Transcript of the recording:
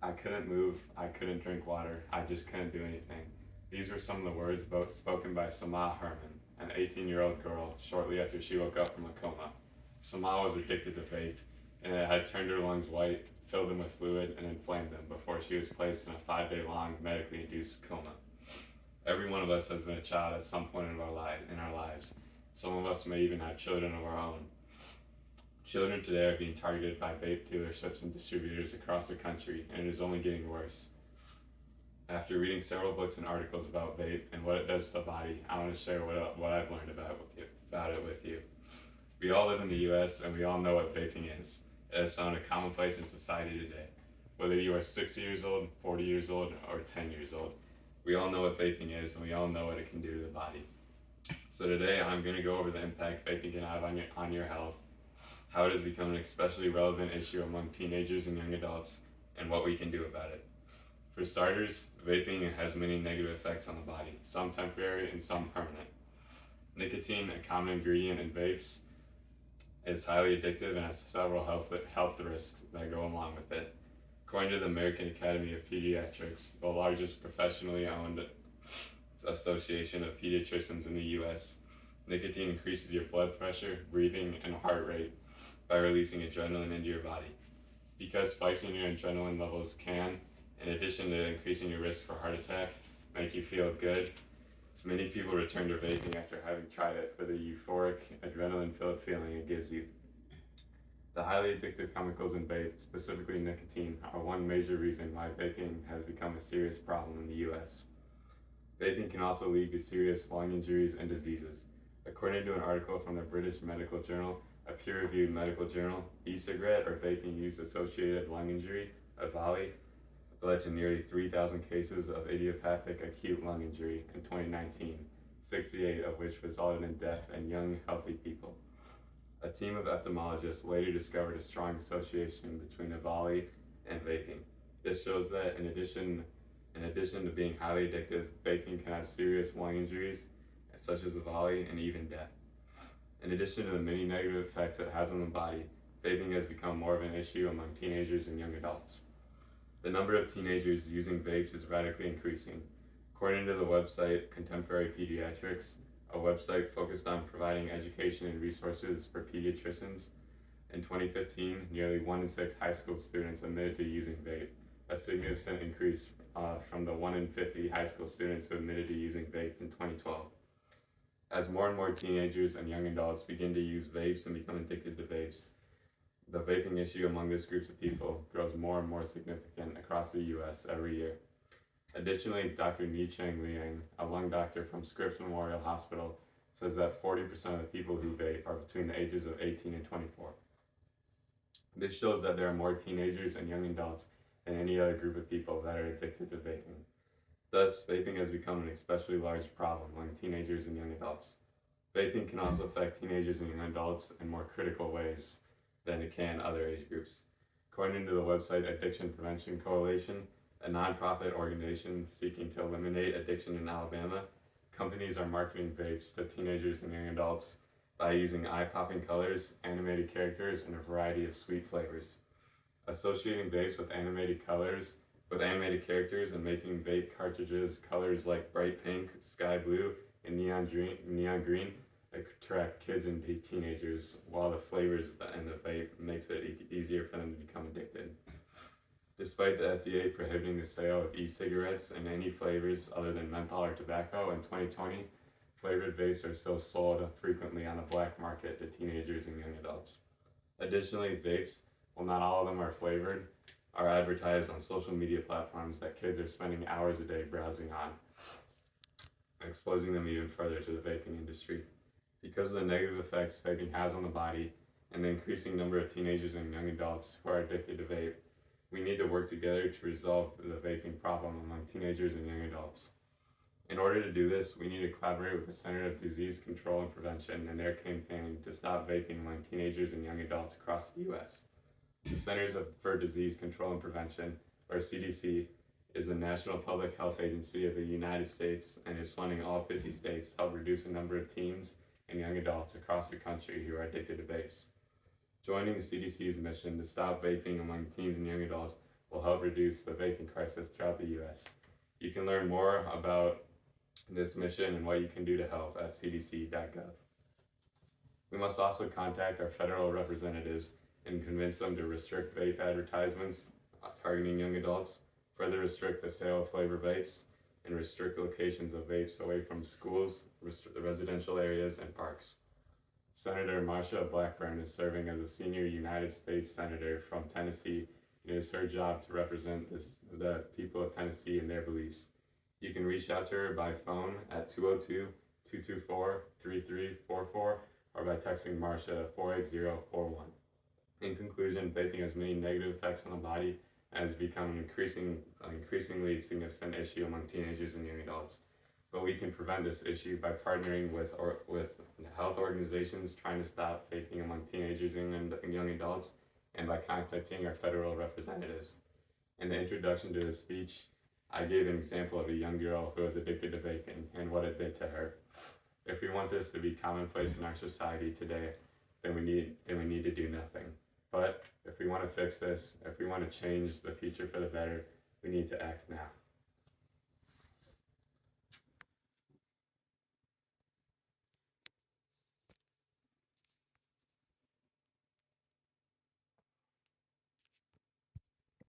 I couldn't move, I couldn't drink water, I just couldn't do anything. These were some of the words spoken by Sama Herman, an 18-year-old girl, shortly after she woke up from a coma. Sama was addicted to vape, and it had turned her lungs white, filled them with fluid, and inflamed them before she was placed in a 5-day long medically induced coma. Every one of us has been a child at some point in our lives. Some of us may even have children of our own. Children today are being targeted by vape dealerships and distributors across the country, and it is only getting worse. After reading several books and articles about vape and what it does to the body, I want to share what I've learned about it with you. We all live in the US and we all know what vaping is. It has found a commonplace in society today. Whether you are 60 years old, 40 years old, or 10 years old, we all know what vaping is and we all know what it can do to the body. So today I'm going to go over the impact vaping can have on your health, how it has become an especially relevant issue among teenagers and young adults, and what we can do about it. For starters, vaping has many negative effects on the body, some temporary and some permanent. Nicotine, a common ingredient in vapes, is highly addictive and has several health risks that go along with it. According to the American Academy of Pediatrics, the largest professionally owned association of pediatricians in the US, nicotine increases your blood pressure, breathing, and heart rate by releasing adrenaline into your body. Because spiking your adrenaline levels can, in addition to increasing your risk for heart attack, make you feel good, many people return to vaping after having tried it for the euphoric, adrenaline-filled feeling it gives you. The highly addictive chemicals in vape, specifically nicotine, are one major reason why vaping has become a serious problem in the US. Vaping can also lead to serious lung injuries and diseases. According to an article from the British Medical Journal, a peer-reviewed medical journal, e-cigarette or vaping use-associated lung injury, VALI, led to nearly 3,000 cases of idiopathic acute lung injury in 2019, 68 of which resulted in death in young, healthy people. A team of ophthalmologists later discovered a strong association between VALI and vaping. This shows that in addition to being highly addictive, vaping can have serious lung injuries, such as VALI and even death. In addition to the many negative effects it has on the body, vaping has become more of an issue among teenagers and young adults. The number of teenagers using vapes is radically increasing. According to the website Contemporary Pediatrics, a website focused on providing education and resources for pediatricians, in 2015, nearly 1 in 6 high school students admitted to using vape, a significant increase from the 1 in 50 high school students who admitted to using vape in 2012. As more and more teenagers and young adults begin to use vapes and become addicted to vapes, the vaping issue among this group of people grows more and more significant across the US every year. Additionally, Dr. Ni-Cheng Liang, a lung doctor from Scripps Memorial Hospital, says that 40% of the people who vape are between the ages of 18 and 24. This shows that there are more teenagers and young adults than any other group of people that are addicted to vaping. Thus, vaping has become an especially large problem among teenagers and young adults. Vaping can also affect teenagers and young adults in more critical ways than it can other age groups. According to the website Addiction Prevention Coalition, a nonprofit organization seeking to eliminate addiction in Alabama, companies are marketing vapes to teenagers and young adults by using eye-popping colors, animated characters, and a variety of sweet flavors. Associating vapes with animated characters and making vape cartridges colors like bright pink, sky blue, and neon green attract kids and teenagers, while the flavors in the vape makes it easier for them to become addicted. Despite the FDA prohibiting the sale of e-cigarettes and any flavors other than menthol or tobacco in 2020, flavored vapes are still sold frequently on the black market to teenagers and young adults. Additionally, vapes, while not all of them are flavored, are advertised on social media platforms that kids are spending hours a day browsing on, exposing them even further to the vaping industry. Because of the negative effects vaping has on the body and the increasing number of teenagers and young adults who are addicted to vape, we need to work together to resolve the vaping problem among teenagers and young adults. In order to do this, we need to collaborate with the Center of Disease Control and Prevention and their campaign to stop vaping among teenagers and young adults across the U.S. The Centers for Disease Control and Prevention, or CDC, is the National Public Health Agency of the United States and is funding all 50 states to help reduce the number of teens and young adults across the country who are addicted to vapes. Joining the CDC's mission to stop vaping among teens and young adults will help reduce the vaping crisis throughout the U.S. You can learn more about this mission and what you can do to help at cdc.gov. We must also contact our federal representatives and convince them to restrict vape advertisements targeting young adults, further restrict the sale of flavor vapes, and restrict locations of vapes away from schools, residential areas, and parks. Senator Marsha Blackburn is serving as a senior United States Senator from Tennessee, and it is her job to represent the people of Tennessee and their beliefs. You can reach out to her by phone at 202-224-3344 or by texting Marsha 48041. In conclusion, vaping has many negative effects on the body and has become an increasingly significant issue among teenagers and young adults. But we can prevent this issue by partnering with health organizations trying to stop vaping among teenagers and young adults, and by contacting our federal representatives. In the introduction to this speech, I gave an example of a young girl who was addicted to vaping and what it did to her. If we want this to be commonplace in our society today, then we need to do nothing. But if we want to fix this, if we want to change the future for the better, we need to act now.